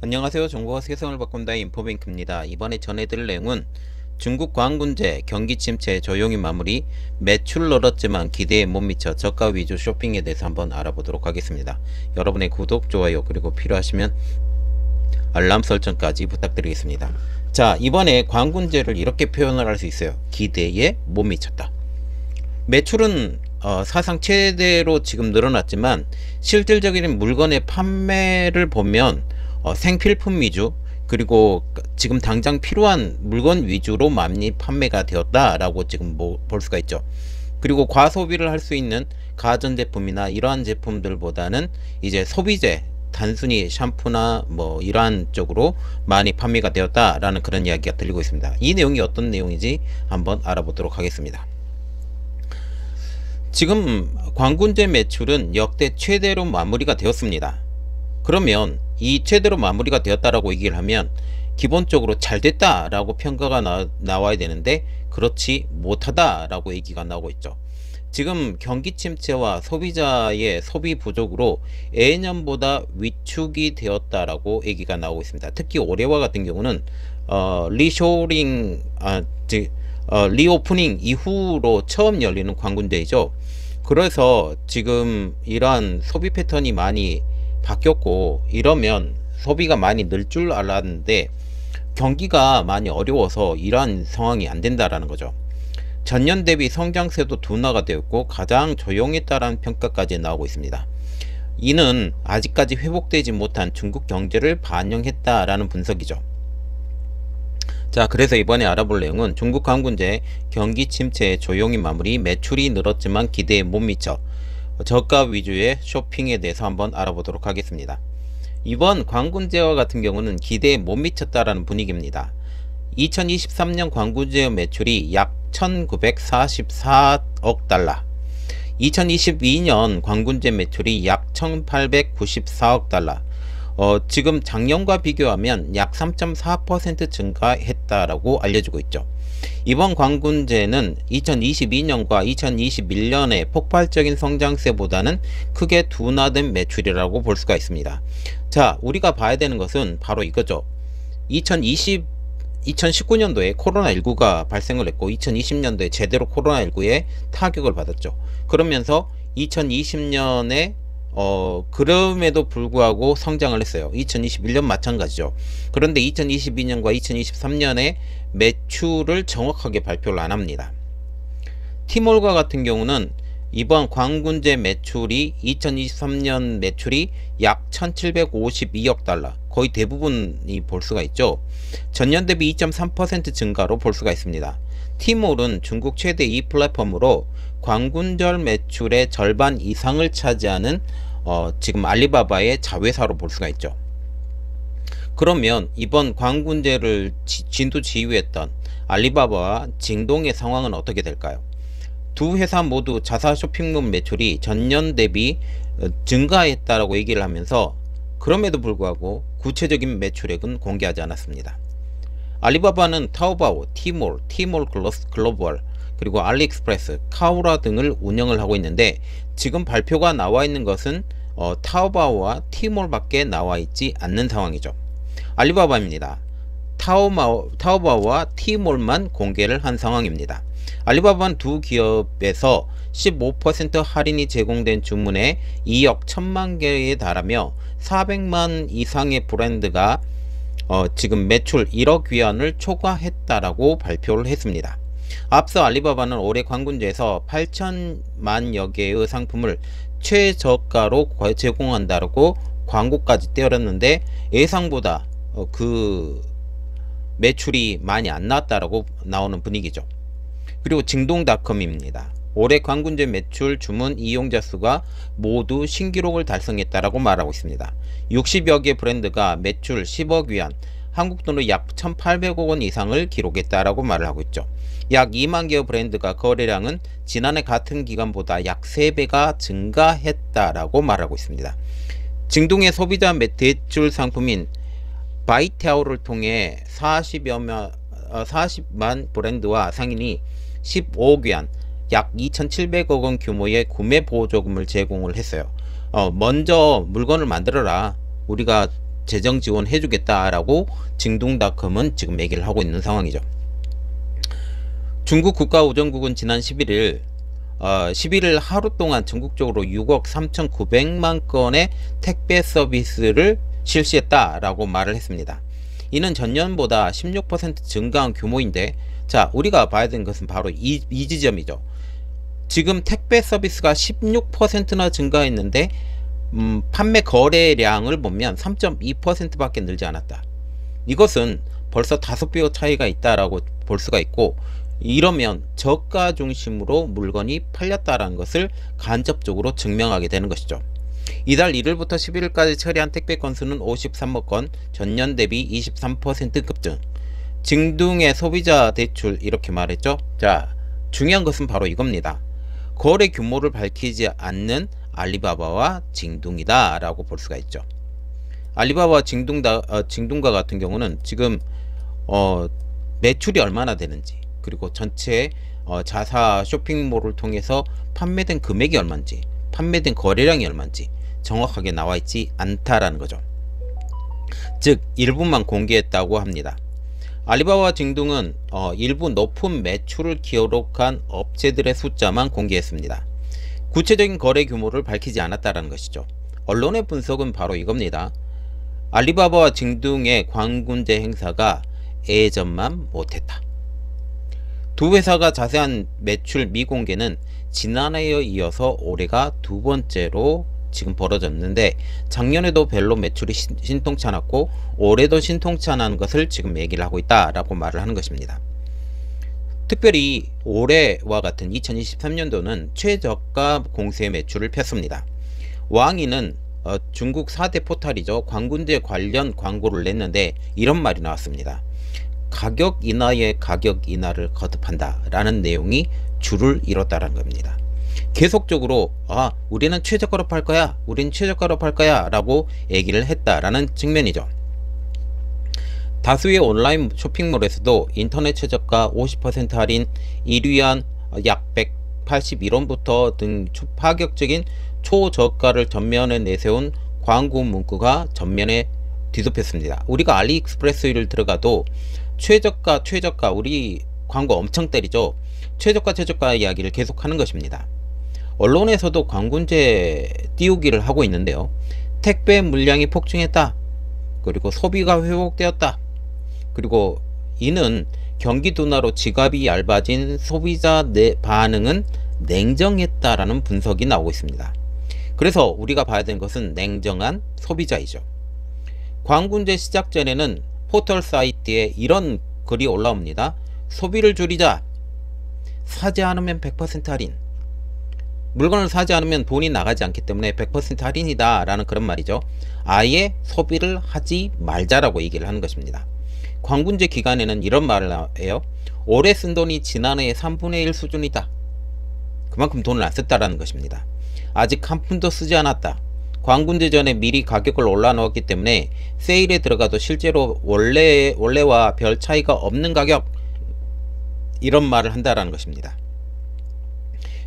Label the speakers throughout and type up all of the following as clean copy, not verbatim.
Speaker 1: 안녕하세요. 정보가 세상을 바꾼다 인포뱅크입니다. 이번에 전해드릴 내용은 중국 광군제, 경기 침체, 조용히 마무리, 매출 늘었지만 기대에 못 미쳐 저가 위주 쇼핑에 대해서 한번 알아보도록 하겠습니다. 여러분의 구독, 좋아요, 그리고 필요하시면 알람 설정까지 부탁드리겠습니다. 자, 이번에 광군제를 이렇게 표현을 할 수 있어요. 기대에 못 미쳤다. 매출은 사상 최대로 지금 늘어났지만 실질적인 물건의 판매를 보면 생필품 위주, 그리고 지금 당장 필요한 물건 위주로 많이 판매가 되었다라고 지금 볼 수가 있죠. 그리고 과소비를 할 수 있는 가전제품이나 이러한 제품들보다는 이제 소비재, 단순히 샴푸나 뭐 이러한 쪽으로 많이 판매가 되었다라는 그런 이야기가 들리고 있습니다. 이 내용이 어떤 내용인지 한번 알아보도록 하겠습니다. 지금 광군제 매출은 역대 최대로 마무리가 되었습니다. 그러면 이 최대로 마무리가 되었다라고 얘기를 하면 기본적으로 잘 됐다라고 평가가 나와야 되는데 그렇지 못하다라고 얘기가 나오고 있죠. 지금 경기 침체와 소비자의 소비 부족으로 예년보다 위축이 되었다라고 얘기가 나오고 있습니다. 특히 올해와 같은 경우는 리쇼링, 리오프닝 이후로 처음 열리는 광군제이죠. 그래서 지금 이러한 소비 패턴이 많이 바뀌었고, 이러면 소비가 많이 늘 줄 알았는데 경기가 많이 어려워서 이러한 상황이 안 된다라는 거죠. 전년 대비 성장세도 둔화가 되었고 가장 조용했다라는 평가까지 나오고 있습니다. 이는 아직까지 회복되지 못한 중국 경제를 반영했다라는 분석이죠. 자, 그래서 이번에 알아볼 내용은 중국 광군제, 경기 침체, 조용히 마무리, 매출이 늘었지만 기대에 못 미쳐 저가 위주의 쇼핑에 대해서 한번 알아보도록 하겠습니다. 이번 광군제와 같은 경우는 기대에 못 미쳤다라는 분위기입니다. 2023년 광군제 매출이 약 1944억 달러, 2022년 광군제 매출이 약 1894억 달러, 지금 작년과 비교하면 약 3.4% 증가했다라고 알려지고 있죠. 이번 광군제는 2022년과 2021년의 폭발적인 성장세보다는 크게 둔화된 매출이라고 볼 수가 있습니다. 자, 우리가 봐야 되는 것은 바로 이거죠. 2019년도에 코로나19가 발생을 했고 2020년도에 제대로 코로나19에 타격을 받았죠. 그러면서 2020년에 그럼에도 불구하고 성장을 했어요. 2021년 마찬가지죠. 그런데 2022년과 2023년에 매출을 정확하게 발표를 안 합니다. 티몰과 같은 경우는 이번 광군제 매출이 2023년 매출이 약 1752억 달러, 거의 대부분이 볼 수가 있죠. 전년 대비 2.3% 증가로 볼 수가 있습니다. 티몰은 중국 최대 이 플랫폼으로 광군절 매출의 절반 이상을 차지하는 지금 알리바바의 자회사로 볼 수가 있죠. 그러면 이번 광군제를 진두지휘했던 알리바바와 징동의 상황은 어떻게 될까요? 두 회사 모두 자사 쇼핑몰 매출이 전년 대비 증가했다라고 얘기를 하면서 그럼에도 불구하고 구체적인 매출액은 공개하지 않았습니다. 알리바바는 타오바오, 티몰, 티몰 글로벌, 그리고 알리익스프레스, 카오라 등을 운영을 하고 있는데 지금 발표가 나와 있는 것은 타오바오와 티몰 밖에 나와 있지 않는 상황이죠. 알리바바입니다. 타오바오와 티몰만 공개를 한 상황입니다. 알리바바는 두 기업에서 15% 할인이 제공된 주문에 2억 1000만 개에 달하며 400만 이상의 브랜드가 지금 매출 1억 위안을 초과했다라고 발표를 했습니다. 앞서 알리바바는 올해 광군제에서 8천만여 개의 상품을 최저가로 제공한다고 광고까지 떼었는데 예상보다 그 매출이 많이 안 나왔다라고 나오는 분위기죠. 그리고 징동닷컴입니다. 올해 광군제 매출 주문 이용자 수가 모두 신기록을 달성했다라고 말하고 있습니다. 60여 개 브랜드가 매출 10억 위안, 한국 돈으로 약 1800억 원 이상을 기록했다라고 말을 하고 있죠. 약 2만 개의 브랜드가 거래량은 지난해 같은 기간보다 약 3배가 증가했다라고 말하고 있습니다. 징동의 소비자 대출 상품인 바이태오를 통해 40만 브랜드와 상인이 15억 위안, 약 2700억 원 규모의 구매 보조금을 제공을 했어요. 먼저 물건을 만들어라, 우리가 재정 지원해 주겠다라고 징둥닷컴은 지금 얘기를 하고 있는 상황이죠. 중국 국가우정국은 지난 11일 11일 하루 동안 전국적으로 6억 3,900만 건의 택배 서비스를 실시했다라고 말을 했습니다. 이는 전년보다 16% 증가한 규모인데, 자, 우리가 봐야 되는 것은 바로 이 지점이죠. 지금 택배 서비스가 16%나 증가했는데 판매 거래량을 보면 3.2% 밖에 늘지 않았다. 이것은 벌써 5배 차이가 있다라고 볼 수가 있고, 이러면 저가 중심으로 물건이 팔렸다라는 것을 간접적으로 증명하게 되는 것이죠. 이달 1일부터 11일까지 처리한 택배 건수는 53억 건, 전년 대비 23% 급증. 징둥의 소비자 대출, 이렇게 말했죠. 자, 중요한 것은 바로 이겁니다. 거래 규모를 밝히지 않는 알리바바와 징둥이다 라고 볼 수가 있죠. 알리바바와 징둥가 같은 경우는 지금 매출이 얼마나 되는지, 그리고 전체 자사 쇼핑몰을 통해서 판매된 금액이 얼마인지, 판매된 거래량이 얼마인지 정확하게 나와 있지 않다라는 거죠. 즉 일부만 공개했다고 합니다. 알리바바와 징둥은 일부 높은 매출을 기록한 업체들의 숫자만 공개했습니다. 구체적인 거래 규모를 밝히지 않았다는 것이죠. 언론의 분석은 바로 이겁니다. 알리바바와 징둥의 광군제 행사가 예전만 못했다. 두 회사가 자세한 매출 미공개는 지난해에 이어서 올해가 두 번째로 지금 벌어졌는데, 작년에도 별로 매출이 신통치 않았고 올해도 신통치 않은 것을 지금 얘기를 하고 있다라고 말을 하는 것입니다. 특별히 올해와 같은 2023년도는 최저가 공세 매출을 폈습니다. 왕이는 중국 4대 포탈이죠. 광군제 관련 광고를 냈는데 이런 말이 나왔습니다. 가격 인하에 가격 인하를 거듭한다 라는 내용이 줄을 이뤘다는 겁니다. 계속적으로 우리는 최저가로 팔 거야, 우리는 최저가로 팔 거야 라고 얘기를 했다라는 측면이죠. 다수의 온라인 쇼핑몰에서도 인터넷 최저가 50% 할인, 1위한 약 181원부터 등 파격적인 초저가를 전면에 내세운 광고 문구가 전면에 뒤덮였습니다. 우리가 알리익스프레스를 들어가도 최저가 우리 광고 엄청 때리죠. 최저가 이야기를 계속 하는 것입니다. 언론에서도 광군제 띄우기를 하고 있는데요. 택배 물량이 폭증했다, 그리고 소비가 회복되었다, 그리고 이는 경기 둔화로 지갑이 얇아진 소비자 반응은 냉정했다라는 분석이 나오고 있습니다. 그래서 우리가 봐야 되는 것은 냉정한 소비자이죠. 광군제 시작 전에는 포털 사이트에 이런 글이 올라옵니다. 소비를 줄이자, 사지 않으면 100% 할인. 물건을 사지 않으면 돈이 나가지 않기 때문에 100% 할인이다 라는 그런 말이죠. 아예 소비를 하지 말자라고 얘기를 하는 것입니다. 광군제 기간에는 이런 말을 해요. 올해 쓴 돈이 지난해의 3분의 1 수준이다. 그만큼 돈을 안 썼다라는 것입니다. 아직 한 푼도 쓰지 않았다. 광군제 전에 미리 가격을 올려놓았기 때문에 세일에 들어가도 실제로 원래와 별 차이가 없는 가격, 이런 말을 한다라는 것입니다.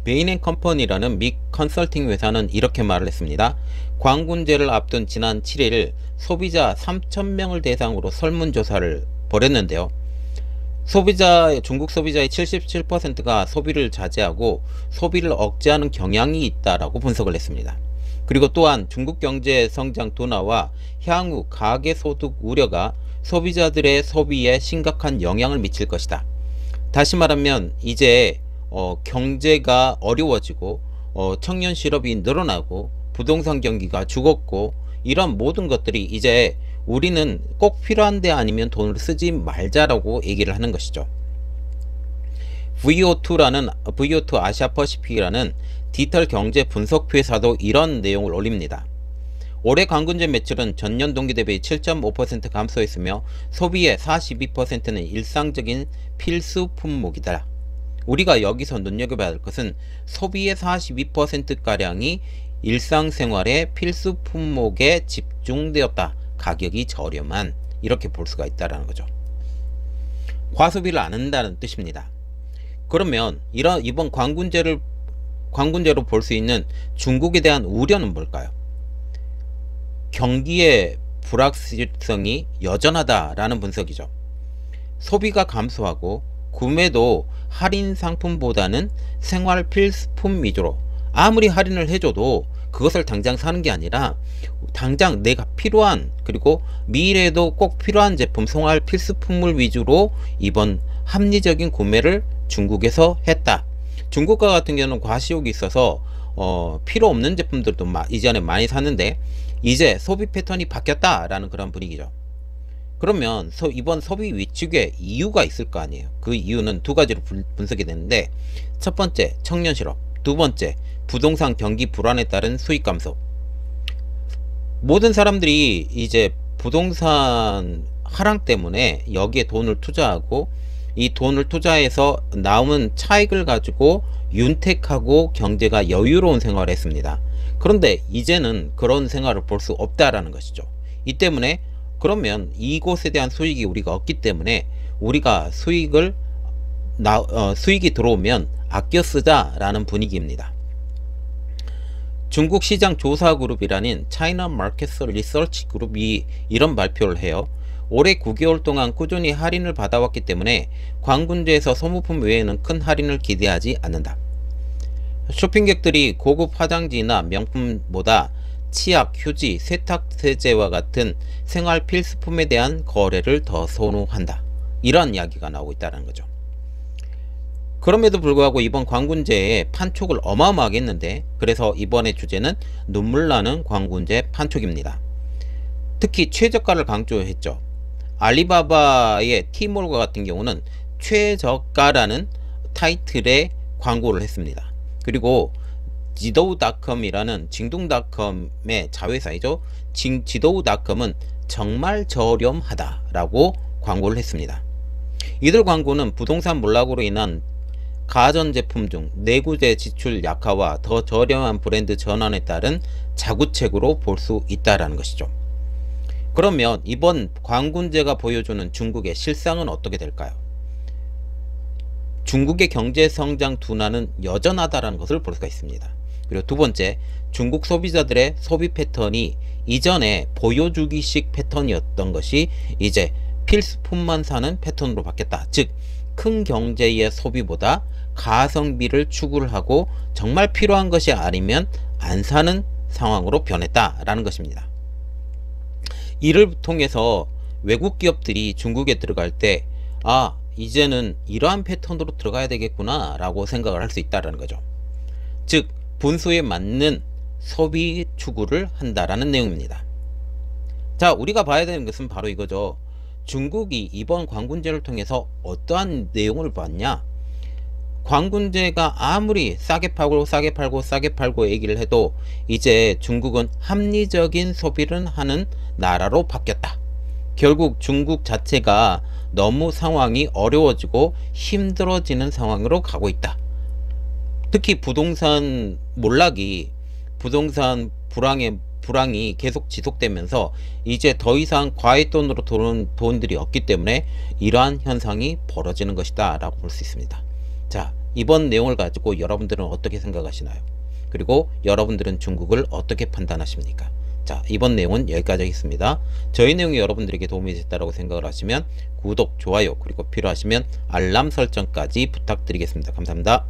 Speaker 1: 베인앤컴퍼니라는 미 컨설팅 회사는 이렇게 말을 했습니다. 광군제를 앞둔 지난 7일 소비자 3,000명을 대상으로 설문조사를 벌였는데요. 중국 소비자의 77%가 소비를 자제하고 소비를 억제하는 경향이 있다라고 분석을 했습니다. 그리고 또한 중국 경제 성장 둔화와 향후 가계소득 우려가 소비자들의 소비에 심각한 영향을 미칠 것이다. 다시 말하면 이제 경제가 어려워지고 청년 실업이 늘어나고 부동산 경기가 죽었고, 이런 모든 것들이 이제 우리는 꼭 필요한데 아니면 돈을 쓰지 말자라고 얘기를 하는 것이죠. VO2 아시아퍼시픽이라는 디지털 경제 분석 회사도 이런 내용을 올립니다. 올해 광군제 매출은 전년 동기 대비 7.5% 감소했으며 소비의 42%는 일상적인 필수 품목이다. 우리가 여기서 눈여겨봐야 할 것은 소비의 42%가량이 일상생활의 필수 품목에 집중되었다. 가격이 저렴한, 이렇게 볼 수가 있다는 거죠. 과소비를 안 한다는 뜻입니다. 그러면 이번 광군제로 볼 수 있는 중국에 대한 우려는 뭘까요? 경기의 불확실성이 여전하다라는 분석이죠. 소비가 감소하고 구매도 할인 상품보다는 생활 필수품 위주로, 아무리 할인을 해줘도 그것을 당장 사는 게 아니라 당장 내가 필요한, 그리고 미래에도 꼭 필요한 제품, 생활 필수품을 위주로 이번 합리적인 구매를 중국에서 했다. 중국과 같은 경우는 과시욕이 있어서 필요 없는 제품들도 이전에 많이 샀는데 이제 소비 패턴이 바뀌었다라는 그런 분위기죠. 그러면 이번 소비 위축의 이유가 있을 거 아니에요. 그 이유는 두 가지로 분석이 되는데, 첫 번째 청년 실업, 두 번째 부동산 경기 불안에 따른 수익 감소. 모든 사람들이 이제 부동산 하락 때문에 여기에 돈을 투자하고, 이 돈을 투자해서 나오는 차익을 가지고 윤택하고 경제가 여유로운 생활을 했습니다. 그런데 이제는 그런 생활을 볼 수 없다라는 것이죠. 이 때문에 그러면 이곳에 대한 수익이 우리가 없기 때문에 우리가 수익이 들어오면 아껴 쓰자라는 분위기입니다. 중국 시장 조사 그룹이라는 차이나 마켓 리서치 그룹이 이런 발표를 해요. 올해 9개월 동안 꾸준히 할인을 받아왔기 때문에 관군제에서 소모품 외에는 큰 할인을 기대하지 않는다. 쇼핑객들이 고급 화장지나 명품보다 치약, 휴지, 세탁세제와 같은 생활 필수품에 대한 거래를 더 선호한다. 이런 이야기가 나오고 있다는 거죠. 그럼에도 불구하고 이번 광군제의 판촉을 어마어마하게 했는데, 그래서 이번의 주제는 눈물 나는 광군제 판촉입니다. 특히 최저가를 강조했죠. 알리바바의 티몰과 같은 경우는 최저가라는 타이틀의 광고를 했습니다. 그리고 지도우닷컴이라는 징동닷컴의 자회사이죠. 지도우닷컴은 정말 저렴하다 라고 광고를 했습니다. 이들 광고는 부동산 몰락으로 인한 가전제품 중 내구재 지출 약화와 더 저렴한 브랜드 전환에 따른 자구책으로 볼 수 있다는 것이죠. 그러면 이번 광군제가 보여주는 중국의 실상은 어떻게 될까요? 중국의 경제성장 둔화는 여전하다는 것을 볼 수가 있습니다. 그리고 두 번째, 중국 소비자들의 소비 패턴이 이전에 보여주기식 패턴이었던 것이 이제 필수품만 사는 패턴으로 바뀌었다. 즉, 큰 경제의 소비보다 가성비를 추구를 하고 정말 필요한 것이 아니면 안 사는 상황으로 변했다라는 것입니다. 이를 통해서 외국 기업들이 중국에 들어갈 때 이제는 이러한 패턴으로 들어가야 되겠구나 라고 생각을 할 수 있다는 거죠. 즉, 분수에 맞는 소비 추구를 한다라는 내용입니다. 자, 우리가 봐야 되는 것은 바로 이거죠. 중국이 이번 광군제를 통해서 어떠한 내용을 봤냐? 광군제가 아무리 싸게 팔고 얘기를 해도 이제 중국은 합리적인 소비를 하는 나라로 바뀌었다. 결국 중국 자체가 너무 상황이 어려워지고 힘들어지는 상황으로 가고 있다. 특히 부동산 몰락이, 부동산 불황이 계속 지속되면서 이제 더 이상 과외돈으로 도는 돈들이 없기 때문에 이러한 현상이 벌어지는 것이다 라고 볼 수 있습니다. 자, 이번 내용을 가지고 여러분들은 어떻게 생각하시나요? 그리고 여러분들은 중국을 어떻게 판단하십니까? 자, 이번 내용은 여기까지 하겠습니다. 저희 내용이 여러분들에게 도움이 됐다고 생각을 하시면 구독, 좋아요, 그리고 필요하시면 알람 설정까지 부탁드리겠습니다. 감사합니다.